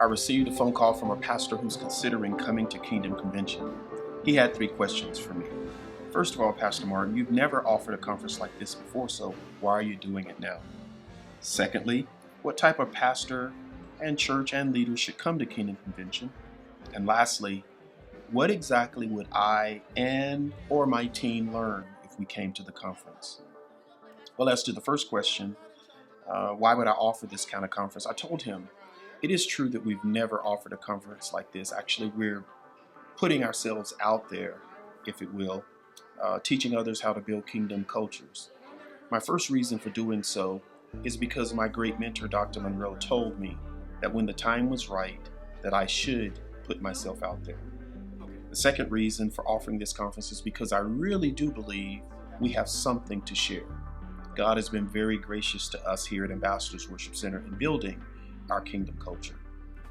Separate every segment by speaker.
Speaker 1: I received a phone call from a pastor who's considering coming to Kingdom Convention. He had 3 questions for me. First of all, Pastor Martin, you've never offered a conference like this before, so why are you doing it now? Secondly, what type of pastor and church and leaders should come to Kingdom Convention? And lastly, what exactly would I and or my team learn if we came to the conference? Well, as to the first question, why would I offer this kind of conference? I told him, it is true that we've never offered a conference like this. Actually, we're putting ourselves out there, if it will, teaching others how to build kingdom cultures. My first reason for doing so is because my great mentor, Dr. Monroe, told me that when the time was right, that I should put myself out there. The second reason for offering this conference is because I really do believe we have something to share. God has been very gracious to us here at Ambassadors Worship Center in building our kingdom culture.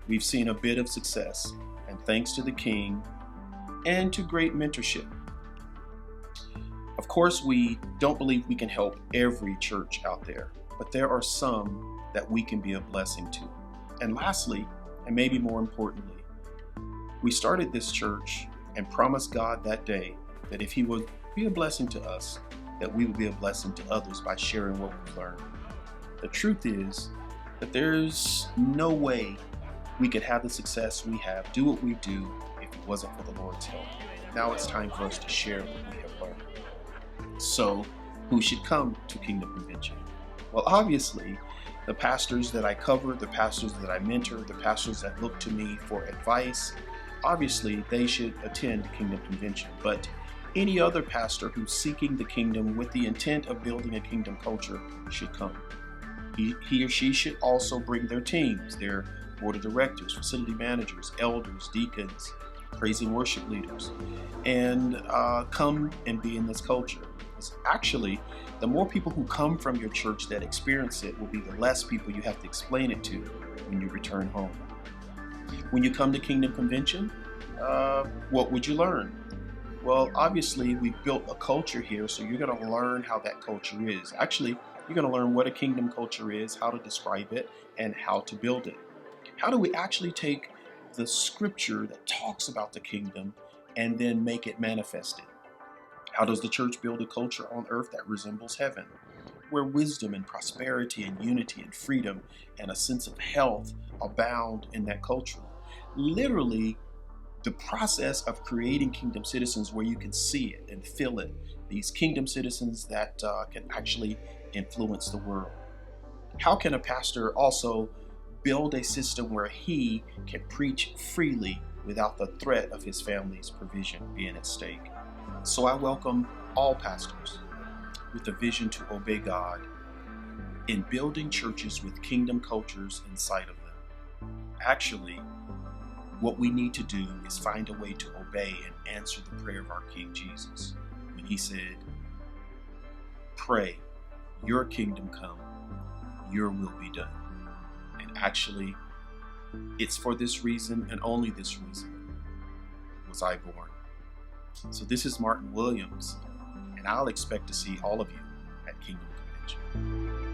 Speaker 1: We've seen a bit of success, and thanks to the King and to great mentorship. Of course, we don't believe we can help every church out there, but there are some that we can be a blessing to. And lastly, and maybe more importantly, we started this church and promised God that day that if He would be a blessing to us, that we would be a blessing to others by sharing what we've learned. The truth is that there's no way we could have the success we have, do what we do, if it wasn't for the Lord's help. Now it's time for us to share what we have learned. So, who should come to Kingdom Convention? Well, obviously, the pastors that I cover, the pastors that I mentor, the pastors that look to me for advice, obviously they should attend Kingdom Convention. But any other pastor who's seeking the kingdom with the intent of building a kingdom culture should come. He or she should also bring their teams, their board of directors, facility managers, elders, deacons, praise and worship leaders, and come and be in this culture. It's actually, the more people who come from your church that experience it will be the less people you have to explain it to when you return home. When you come to Kingdom Convention, what would you learn? Well, obviously, we've built a culture here, so you're going to learn how that culture is. Actually, you're going to learn what a kingdom culture is, how to describe it, and how to build it. How do we actually take the scripture that talks about the kingdom and then make it manifested? How does the church build a culture on earth that resembles heaven, where wisdom and prosperity and unity and freedom and a sense of health abound in that culture? Literally, the process of creating kingdom citizens where you can see it and feel it, these kingdom citizens that can actually influence the world. How can a pastor also build a system where he can preach freely without the threat of his family's provision being at stake? So I welcome all pastors with a vision to obey God in building churches with kingdom cultures inside of them. Actually, what we need to do is find a way to obey and answer the prayer of our King Jesus when He said, "Pray, your kingdom come, your will be done." And actually, it's for this reason and only this reason was I born. So this is Martin Williams, and I'll expect to see all of you at Kingdom Convention.